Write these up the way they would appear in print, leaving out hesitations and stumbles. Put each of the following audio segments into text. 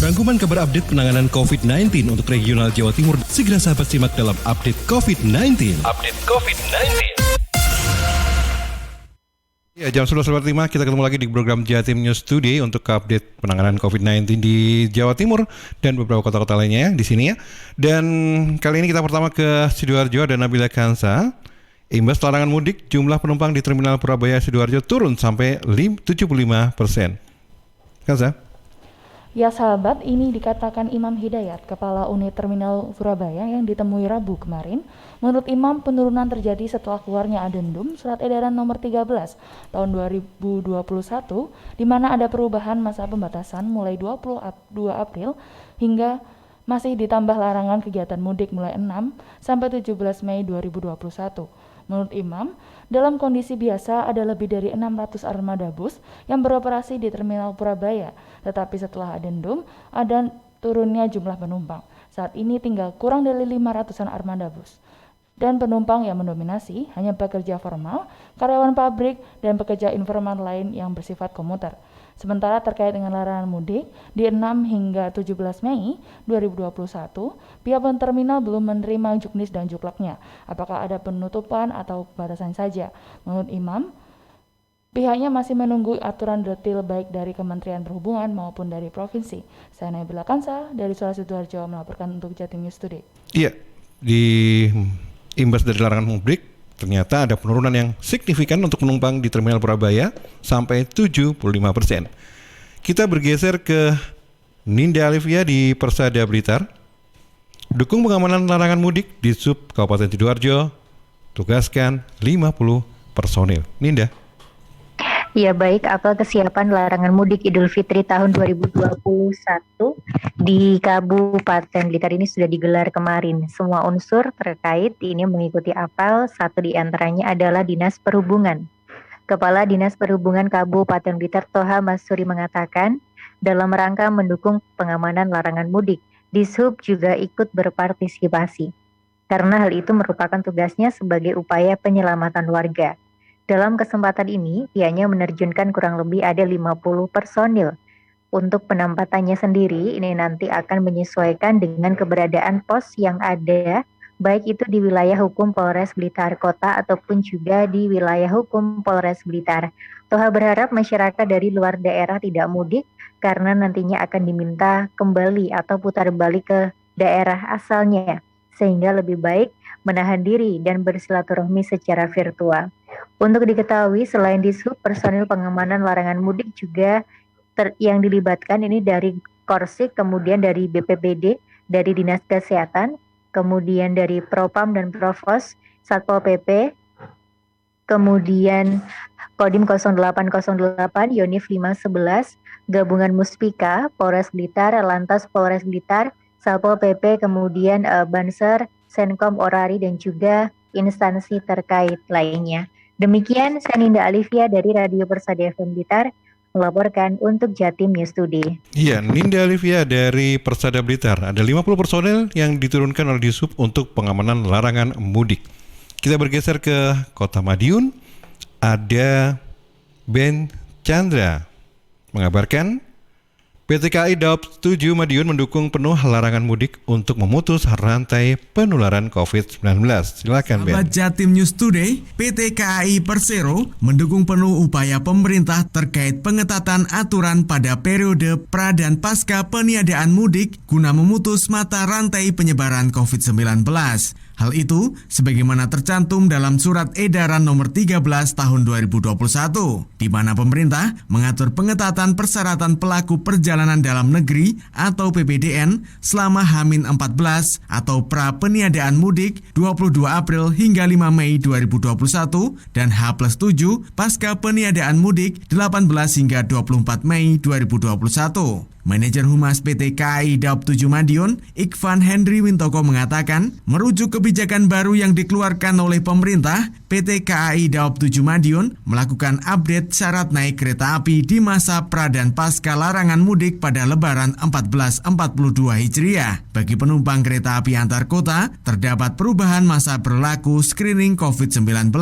Rangkuman kabar update penanganan COVID-19 untuk regional Jawa Timur segera sahabat simak dalam update COVID-19. Update COVID-19. Ya, jam 11.05 kita ketemu lagi di program Jatim News Today untuk update penanganan COVID-19 di Jawa Timur dan beberapa kota-kota lainnya ya, di sini ya. Dan kali ini kita pertama ke Sidoarjo dan Nabila Kansa. Imbas larangan mudik, jumlah penumpang di Terminal Purabaya Sidoarjo turun sampai 75%. Kansa? Ya sahabat, ini dikatakan Imam Hidayat, Kepala Unit Terminal Surabaya yang ditemui Rabu kemarin. Menurut Imam, penurunan terjadi setelah keluarnya adendum Surat Edaran Nomor 13 tahun 2021, di mana ada perubahan masa pembatasan mulai 22 April hingga masih ditambah larangan kegiatan mudik mulai 6 sampai 17 Mei 2021. Menurut Imam, dalam kondisi biasa ada lebih dari 600 armada bus yang beroperasi di Terminal Purabaya, tetapi setelah adendum ada turunnya jumlah penumpang. Saat ini tinggal kurang dari 500-an armada bus. Dan penumpang yang mendominasi hanya pekerja formal, karyawan pabrik, dan pekerja informal lain yang bersifat komuter. Sementara terkait dengan larangan mudik, di 6 hingga 17 Mei 2021, pihak terminal belum menerima juknis dan juklaknya. Apakah ada penutupan atau batasan saja? Menurut Imam, pihaknya masih menunggu aturan detail baik dari Kementerian Perhubungan maupun dari provinsi. Saya Nabila Kansa dari Suara Sidoarjo melaporkan untuk Jatim News Today. Iya, di imbas dari larangan mudik, ternyata ada penurunan yang signifikan untuk penumpang di Terminal Purabaya sampai 75%. Kita bergeser ke Ninda Alivia di Persada Blitar. Dukung pengamanan larangan mudik di Sub Kabupaten Sidoarjo, tugaskan 50 personil. Ninda. Ya baik, apel kesiapan larangan mudik Idul Fitri tahun 2021 di Kabupaten Blitar ini sudah digelar kemarin. Semua unsur terkait ini mengikuti apel, satu di antaranya adalah Dinas Perhubungan. Kepala Dinas Perhubungan Kabupaten Blitar Toha Masuri mengatakan, dalam rangka mendukung pengamanan larangan mudik, Dishub juga ikut berpartisipasi. Karena hal itu merupakan tugasnya sebagai upaya penyelamatan warga. Dalam kesempatan ini, pihaknya menerjunkan kurang lebih ada 50 personil. Untuk penempatannya sendiri, ini nanti akan menyesuaikan dengan keberadaan pos yang ada, baik itu di wilayah hukum Polres Blitar Kota ataupun juga di wilayah hukum Polres Blitar. Toha berharap masyarakat dari luar daerah tidak mudik, karena nantinya akan diminta kembali atau putar balik ke daerah asalnya, sehingga lebih baik menahan diri dan bersilaturahmi secara virtual. Untuk diketahui, selain Dishub, personil pengamanan larangan mudik juga yang dilibatkan ini dari Korsik, kemudian dari BPBD, dari Dinas Kesehatan, kemudian dari Propam dan Provos, Satpol PP, kemudian Kodim 0808, Yonif 511, Gabungan Muspika, Polres Blitar, Lantas Polres Blitar, Satpol PP, kemudian Banser, Senkom Orari, dan juga instansi terkait lainnya. Demikian, saya Ninda Alivia dari Radio Persada FM Blitar melaporkan untuk Jatim News Today. Iya, Ninda Alivia dari Persada Blitar. Ada 50 personel yang diturunkan oleh Dishub untuk pengamanan larangan mudik. Kita bergeser ke Kota Madiun. Ada Ben Chandra mengabarkan PT KAI Daob 7 Madiun mendukung penuh larangan mudik untuk memutus rantai penularan COVID-19. Silakan Ben. Sahabat Jatim News Today, PT KAI Persero mendukung penuh upaya pemerintah terkait pengetatan aturan pada periode pra dan pasca peniadaan mudik guna memutus mata rantai penyebaran COVID-19. Hal itu sebagaimana tercantum dalam Surat Edaran Nomor 13 Tahun 2021, di mana pemerintah mengatur pengetatan persyaratan pelaku perjalanan dalam negeri atau PPDN selama H-14 atau pra peniadaan mudik 22 April hingga 5 Mei 2021 dan H+7 pasca peniadaan mudik 18 hingga 24 Mei 2021. Manajer Humas PT KAI Daob 7 Madiun, Ikvan Henry Wintoko mengatakan, merujuk kebijakan baru yang dikeluarkan oleh pemerintah, PT KAI Daob 7 Madiun melakukan update syarat naik kereta api di masa pra dan pasca larangan mudik pada Lebaran 1442 Hijriah. Bagi penumpang kereta api antar kota, terdapat perubahan masa berlaku screening COVID-19.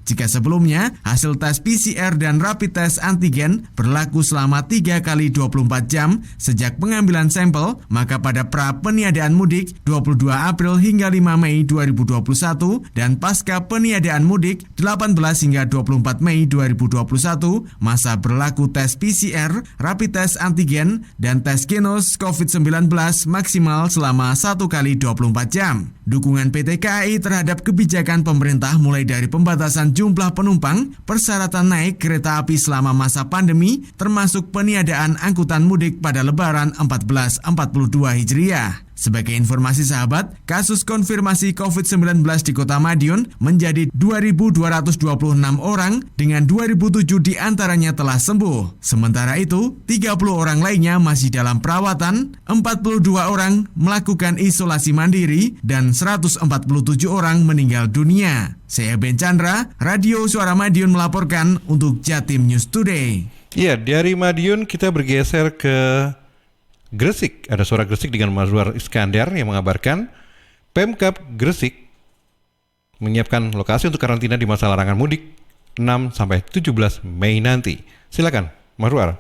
Jika sebelumnya hasil tes PCR dan rapid test antigen berlaku selama 3 kali 24 jam sejak pengambilan sampel, maka pada pra peniadaan mudik 22 April hingga 5 Mei 2021 dan pasca peniadaan mudik 18 hingga 24 Mei 2021 masa berlaku tes PCR, rapid test antigen, dan tes genos COVID-19 maksimal selama 1 kali 24 jam. Dukungan PT KAI terhadap kebijakan pemerintah mulai dari pembatasan jumlah penumpang, persyaratan naik kereta api selama masa pandemi, termasuk peniadaan angkutan mudik pada Lebaran 1442 Hijriah. Sebagai informasi sahabat, kasus konfirmasi COVID-19 di Kota Madiun menjadi 2.226 orang dengan 2.007 diantaranya telah sembuh. Sementara itu, 30 orang lainnya masih dalam perawatan, 42 orang melakukan isolasi mandiri, dan 147 orang meninggal dunia. Saya Ben Chandra, Radio Suara Madiun melaporkan untuk Jatim News Today. Iya, dari Madiun kita bergeser ke Gresik. Ada suara Gresik dengan Mazwar Iskandar yang mengabarkan Pemkab Gresik menyiapkan lokasi untuk karantina di masa larangan mudik 6-17 Mei nanti. Silakan, Mazwar.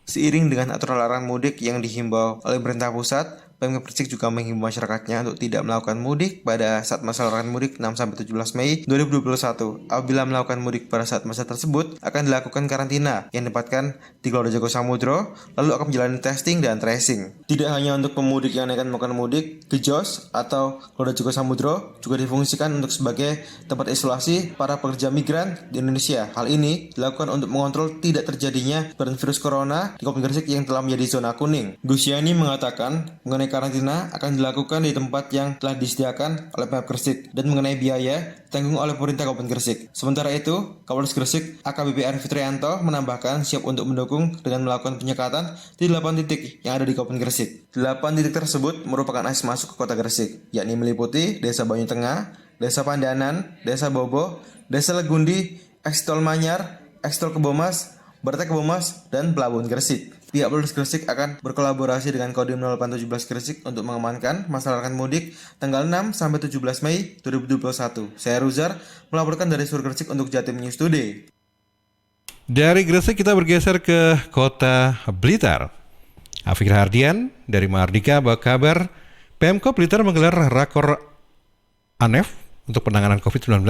Seiring dengan aturan larangan mudik yang dihimbau oleh pemerintah pusat, Pemkab Gresik juga menghimbau masyarakatnya untuk tidak melakukan mudik pada saat masa larangan mudik 6-17 Mei 2021. Apabila melakukan mudik pada saat masa tersebut, akan dilakukan karantina yang ditempatkan di Gelora Joko Samudro, lalu akan menjalani testing dan tracing. Tidak hanya untuk pemudik yang akan melakukan mudik, Gejos atau Gelora Joko Samudro juga difungsikan untuk sebagai tempat isolasi para pekerja migran di Indonesia. Hal ini dilakukan untuk mengontrol tidak terjadinya penyebaran virus corona di Kabupaten Gresik yang telah menjadi zona kuning. Gus Yani mengatakan mengenai karantina akan dilakukan di tempat yang telah disediakan oleh Pemkab Gresik dan mengenai biaya ditanggung oleh pemerintah Kabupaten Gresik. Sementara itu, Kapolres Gresik AKBP Arif Fitrianto menambahkan siap untuk mendukung dengan melakukan penyekatan di 8 titik yang ada di Kabupaten Gresik. 8 titik tersebut merupakan akses masuk ke Kota Gresik, yakni meliputi Desa Banyu Tengah, Desa Pandanan, Desa Bobo, Desa Legundi, Ekstol Manyar, Ekstol Kebomas, Bertek Kebomas, dan Pelabuhan Gresik. Pihak Polres Gresik akan berkolaborasi dengan Kodim 0817 Gresik untuk mengamankan masa larangan mudik tanggal 6-17 Mei 2021. Saya Ruzar, melaporkan dari Sur Gresik untuk Jatim News Today. Dari Gresik kita bergeser ke Kota Blitar. Afik Hardian dari Mahardika bawa kabar Pemkab Blitar menggelar rakor ANEF untuk penanganan COVID-19,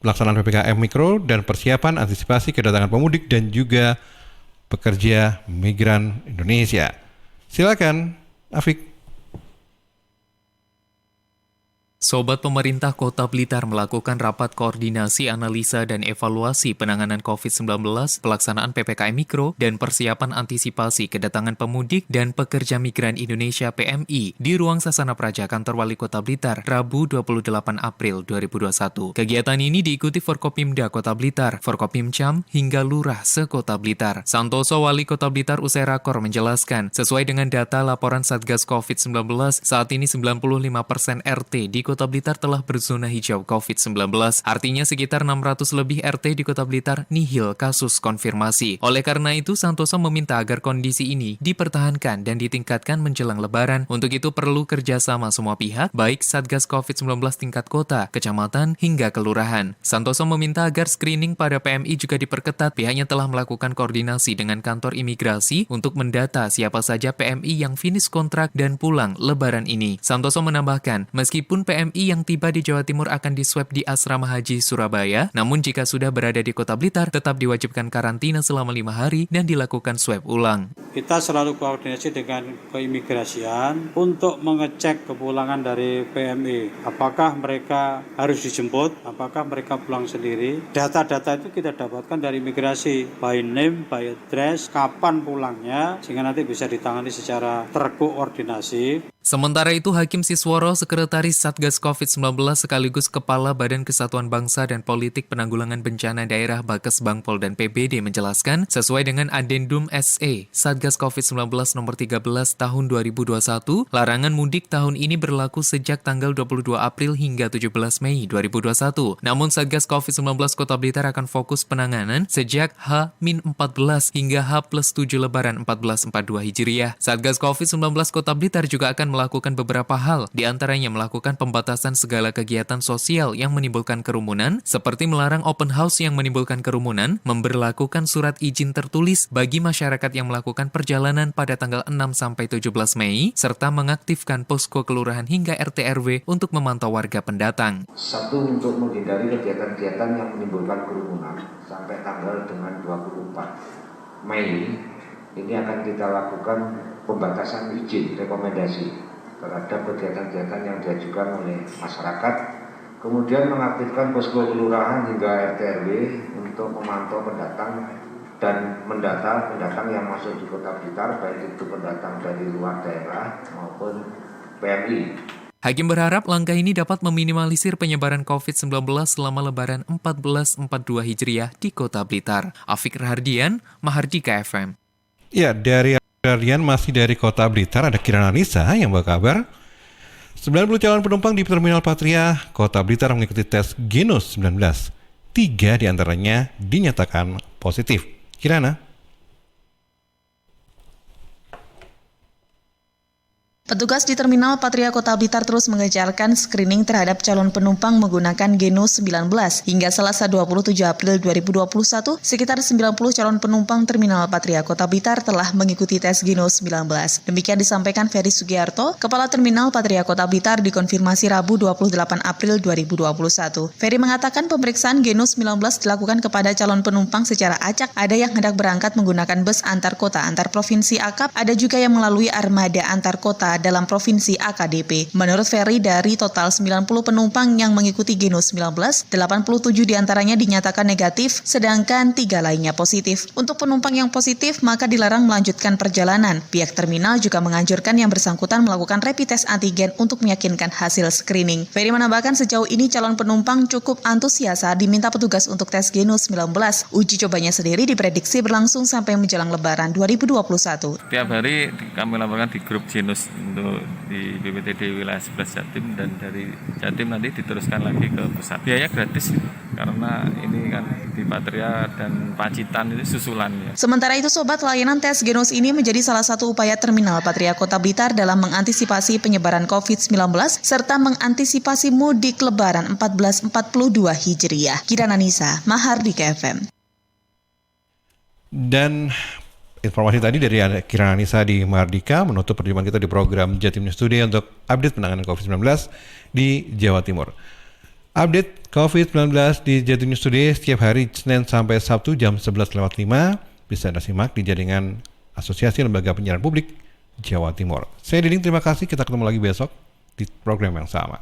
pelaksanaan PPKM Mikro, dan persiapan antisipasi kedatangan pemudik dan juga pekerja migran Indonesia. Silakan, Afik. Sobat Pemerintah Kota Blitar melakukan rapat koordinasi analisa dan evaluasi penanganan COVID-19, pelaksanaan PPKM Mikro, dan persiapan antisipasi kedatangan pemudik dan pekerja migran Indonesia PMI di Ruang Sasana Praja Kantor Wali Kota Blitar, Rabu 28 April 2021. Kegiatan ini diikuti Forkopimda Kota Blitar, Forkopimcam, hingga Lurah se-Kota Blitar. Santoso Wali Kota Blitar usai rakor menjelaskan, sesuai dengan data laporan Satgas COVID-19, saat ini 95% RT di Kota Blitar telah berzona hijau COVID-19. Artinya sekitar 600 lebih RT di Kota Blitar nihil kasus konfirmasi. Oleh karena itu, Santoso meminta agar kondisi ini dipertahankan dan ditingkatkan menjelang Lebaran. Untuk itu perlu kerjasama semua pihak, baik Satgas COVID-19 tingkat kota, kecamatan, hingga kelurahan. Santoso meminta agar screening pada PMI juga diperketat. Pihaknya telah melakukan koordinasi dengan kantor imigrasi untuk mendata siapa saja PMI yang finish kontrak dan pulang Lebaran ini. Santoso menambahkan, meskipun PMI yang tiba di Jawa Timur akan diswab di Asrama Haji Surabaya, namun jika sudah berada di Kota Blitar, tetap diwajibkan karantina selama 5 hari dan dilakukan swab ulang. Kita selalu koordinasi dengan keimigrasian untuk mengecek kepulangan dari PMI. Apakah mereka harus dijemput, apakah mereka pulang sendiri. Data-data itu kita dapatkan dari imigrasi, by name, by address, kapan pulangnya, sehingga nanti bisa ditangani secara terkoordinasi. Sementara itu, Hakim Sisworo, Sekretaris Satgas COVID-19 sekaligus Kepala Badan Kesatuan Bangsa dan Politik Penanggulangan Bencana Daerah Bakes Bangpol dan PBD menjelaskan, sesuai dengan Addendum SE Satgas COVID-19 nomor 13 tahun 2021, larangan mudik tahun ini berlaku sejak tanggal 22 April hingga 17 Mei 2021. Namun Satgas COVID-19 Kota Blitar akan fokus penanganan sejak H-14 hingga H+7 Lebaran 1442 Hijriah. Satgas COVID-19 Kota Blitar juga akan melakukan beberapa hal, di antaranya melakukan pembatasan segala kegiatan sosial yang menimbulkan kerumunan, seperti melarang open house yang menimbulkan kerumunan, memberlakukan surat izin tertulis bagi masyarakat yang melakukan perjalanan pada tanggal 6-17 Mei, serta mengaktifkan posko kelurahan hingga RT/RW untuk memantau warga pendatang. Satu, untuk menghindari kegiatan-kegiatan yang menimbulkan kerumunan sampai tanggal dengan 24 Mei, ini akan kita lakukan pembatasan izin rekomendasi terhadap kegiatan-kegiatan yang diajukan oleh masyarakat, kemudian mengaktifkan posko kelurahan hingga RT/RW untuk memantau pendatang dan mendata pendatang yang masuk di Kota Blitar, baik itu pendatang dari luar daerah maupun PMI. Hakim berharap langkah ini dapat meminimalisir penyebaran COVID-19 selama Lebaran 1442 Hijriah di Kota Blitar. Afik Rahardian, Mahardika FM. Ya, dari Rahardian masih dari Kota Blitar ada Kirana Nisa yang berkabar 90 calon penumpang di Terminal Patria, Kota Blitar mengikuti tes Genus 19. 3 diantaranya dinyatakan positif. Kirana? Petugas di Terminal Patria Kota Blitar terus mengejarkan screening terhadap calon penumpang menggunakan Genus 19. Hingga Selasa 27 April 2021, sekitar 90 calon penumpang Terminal Patria Kota Blitar telah mengikuti tes Genus 19. Demikian disampaikan Ferry Sugiarto, Kepala Terminal Patria Kota Blitar, dikonfirmasi Rabu 28 April 2021. Ferry mengatakan pemeriksaan Genus 19 dilakukan kepada calon penumpang secara acak. Ada yang hendak berangkat menggunakan bus antar kota antar provinsi AKAP, ada juga yang melalui armada antar kota dalam provinsi AKDP. Menurut Ferry, dari total 90 penumpang yang mengikuti Genus 19, 87 diantaranya dinyatakan negatif, sedangkan 3 lainnya positif. Untuk penumpang yang positif, maka dilarang melanjutkan perjalanan. Pihak terminal juga menganjurkan yang bersangkutan melakukan rapid test antigen untuk meyakinkan hasil screening. Ferry menambahkan sejauh ini calon penumpang cukup antusias saat diminta petugas untuk tes Genus 19. Uji cobanya sendiri diprediksi berlangsung sampai menjelang Lebaran 2021. Tiap hari kami laporkan di grup Genus untuk di BPTD wilayah 11 Jatim, dan dari Jatim nanti diteruskan lagi ke pusat. Biaya gratis karena ini kan di Patria dan Pacitan itu susulan ya. Sementara itu sobat, layanan tes Genus ini menjadi salah satu upaya Terminal Patria Kota Blitar dalam mengantisipasi penyebaran COVID-19 serta mengantisipasi mudik Lebaran 1442 Hijriah. Kirana Nisa, Mahardika FM. Dan informasi tadi dari Kirana Nisa di Mahardika menutup perjumpaan kita di program Jatim News Today untuk update penanganan COVID-19 di Jawa Timur. Update COVID-19 di Jatim News Today setiap hari Senin sampai Sabtu jam 11.05 bisa Anda simak di jaringan Asosiasi Lembaga Penyiaran Publik Jawa Timur. Saya Diding, terima kasih. Kita ketemu lagi besok di program yang sama.